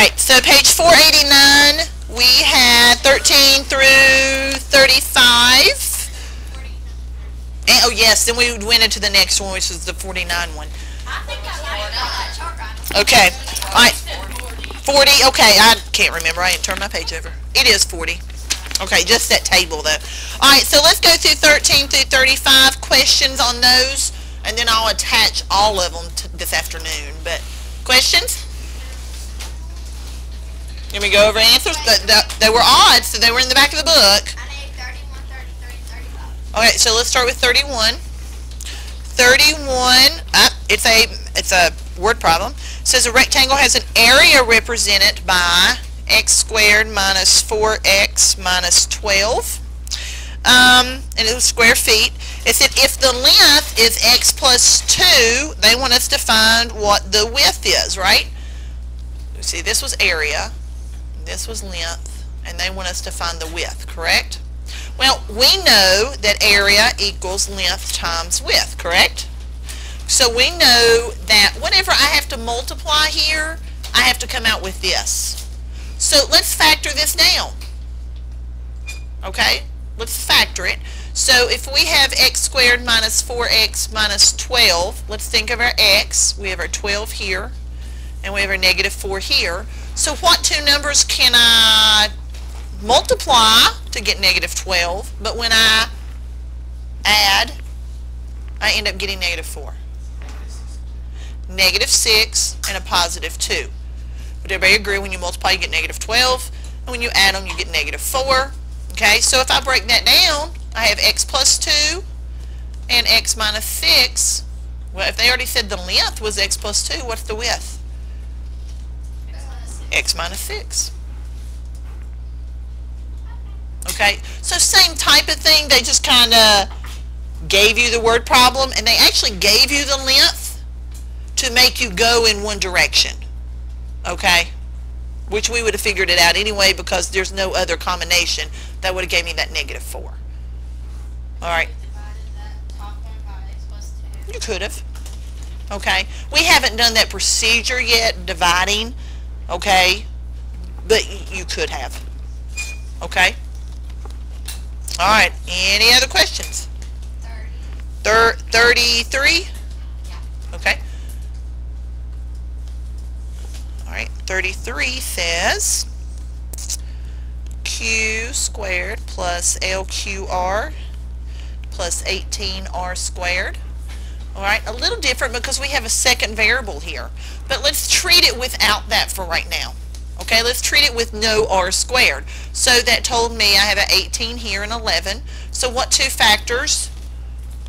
Alright, so page 489, we had 13 through 35. And, oh yes, then we went into the next one, which is the 49 one. I think I like that chart right. Okay, alright, 40, okay, I can't remember, I didn't turn my page over. It is 40. Okay, just that table though. Alright, so let's go through 13 through 35, questions on those, and then I'll attach all of them this afternoon. But, questions? Can we go over answers? They were odd, so they were in the back of the book. I need 31, 33, 35. Okay, so let's start with 31. 31, it's a word problem. It says a rectangle has an area represented by x squared minus 4x minus 12. And it was square feet. It said if the length is x plus 2, they want us to find what the width is, right? See, this was area, this was length, and they want us to find the width, correct? Well, we know that area equals length times width, correct? So we know that whenever I have to multiply here, I have to come out with this. So let's factor this down. Okay? Let's factor it. So if we have x squared minus 4x minus 12, let's think of our x. We have our 12 here, and we have our negative 4 here. So what two numbers can I multiply to get negative 12? But when I add, I end up getting negative 4. Negative 6 and a positive 2. Would everybody agree when you multiply you get negative 12, and when you add them you get negative 4? Okay, so if I break that down, I have x plus 2 and x minus 6. Well, if they already said the length was x plus 2, what's the width? X minus 6. Okay, so same type of thing, they just kind of gave you the word problem, and they actually gave you the length to make you go in one direction. Okay, which we would have figured it out anyway because there's no other combination that would have gave me that negative 4. Alright. You could have. Okay, we haven't done that procedure yet, dividing. Okay, but you could have. Okay. Alright, any other questions? 33? Okay. Alright, 33 says q squared plus LQR plus 18R squared. Alright, a little different because we have a second variable here. But let's treat it without that for right now. Okay, let's treat it with no r squared. So that told me I have an 18 here and 11. So what two factors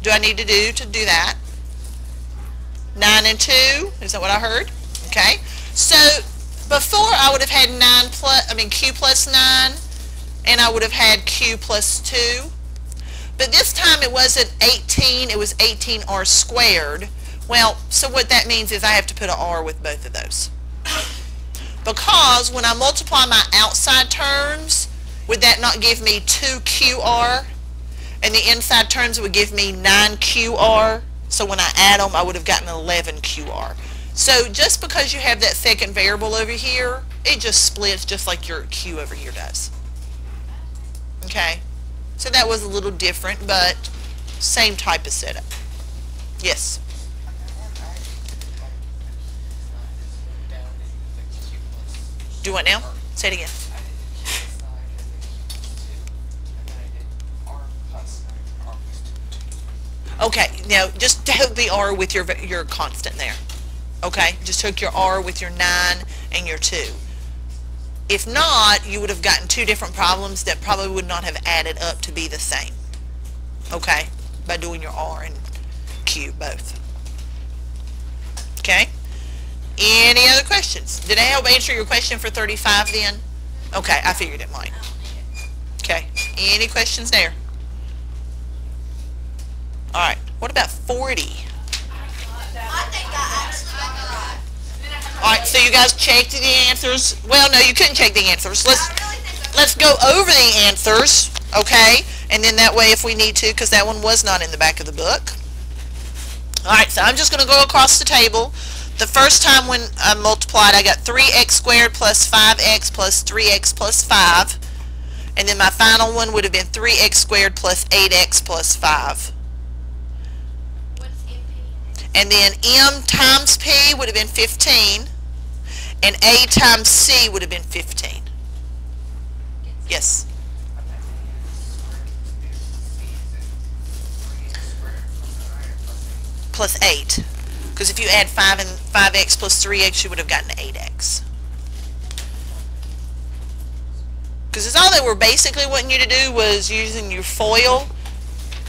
do I need to do that? 9 and 2, is that what I heard? Okay, so before I would have had q plus 9, and I would have had q plus 2. But this time it wasn't 18, it was 18r squared. Well, so what that means is I have to put an r with both of those. Because when I multiply my outside terms, would that not give me 2qr? And the inside terms would give me 9qr. So when I add them, I would have gotten 11qr. So just because you have that second variable over here, it just splits just like your q over here does. Okay? So that was a little different, but same type of setup. Yes? Do what now? Say it again. Okay, now just hook the r with your constant there. Okay, just hook your r with your 9 and your 2. If not, you would have gotten two different problems that probably would not have added up to be the same. Okay, by doing your r and q both. Okay? Any other questions? Did I help answer your question for 35 then? Okay, I figured it might. Okay, any questions there? Alright, what about 40? I think I actually got it right. Alright, so you guys checked the answers. Well, no, you couldn't check the answers. Let's go over the answers, okay? And then that way if we need to, because that one was not in the back of the book. Alright, so I'm just going to go across the table. The first time when I multiplied, I got 3x squared plus 5x plus 3x plus 5. And then my final one would have been 3x squared plus 8x plus 5. What's MP? And then m times p would have been 15. And a times c would have been 15. Yes? Plus 8. Because if you add 5 and 5x plus 3x, you would have gotten 8x. Because all they were basically wanting you to do was using your FOIL,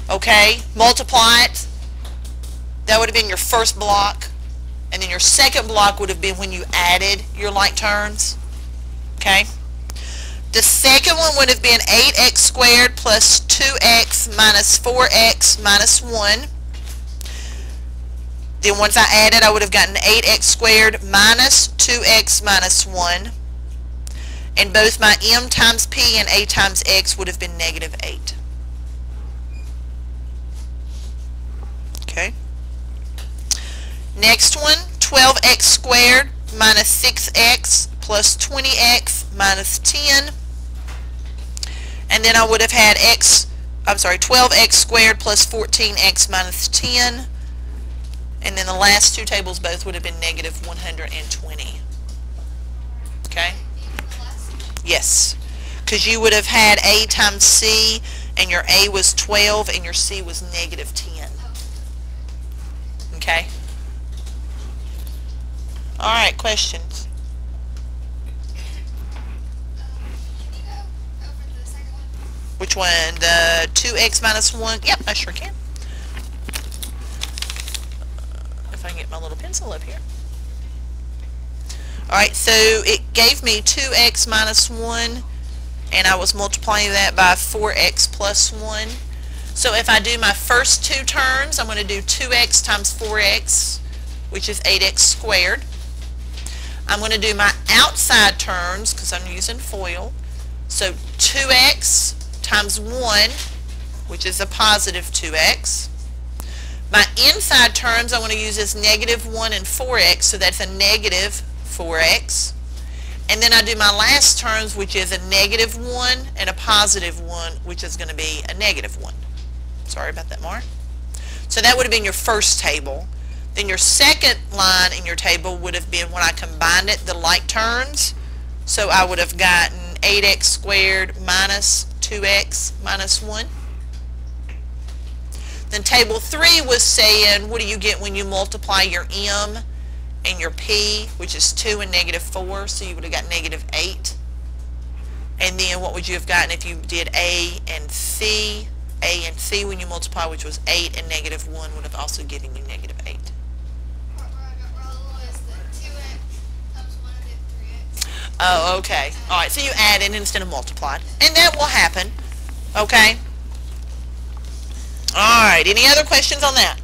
okay, multiply it. That would have been your first block. And then your second block would have been when you added your like terms, okay? The second one would have been 8x squared plus 2x minus 4x minus 1. Then once I added, I would have gotten 8x squared minus 2x minus 1. And both my m times p and a times x would have been negative 8. Okay. Next one, 12x squared minus 6x plus 20x minus 10. And then I would have had 12x squared plus 14x minus 10. And then the last two tables both would have been negative 120. Okay? Yes. Because you would have had a times c, and your a was 12, and your c was negative 10. Okay? Alright, questions? Which one? The 2x minus 1? Yep, I sure can. If I can get my little pencil up here. Alright, so it gave me 2x minus 1, and I was multiplying that by 4x plus 1. So if I do my first two terms, I'm going to do 2x times 4x, which is 8x squared. I'm going to do my outside terms, because I'm using FOIL. So 2x times 1, which is a positive 2x. My inside terms I want to use as negative 1 and 4x, so that's a negative 4x. And then I do my last terms, which is a negative 1 and a positive 1, which is going to be a negative 1. Sorry about that, Mark. So that would have been your first table. Then your second line in your table would have been when I combined it, the like terms. So I would have gotten 8x squared minus 2x minus 1. Then table 3 was saying, what do you get when you multiply your m and your p, which is 2 and negative 4, so you would have got negative 8. And then what would you have gotten if you did a and c when you multiply, which was 8, and negative 1 would have also given you negative 8. Oh, okay. Alright, so you added instead of multiplied. And that will happen. Okay? Alright, any other questions on that?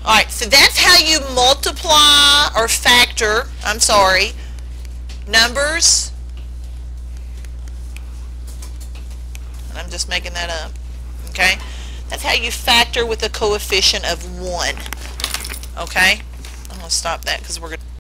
Alright, so that's how you multiply or factor, numbers. And I'm just making that up. Okay? That's how you factor with a coefficient of 1. Okay? I'm going to stop that because we're going to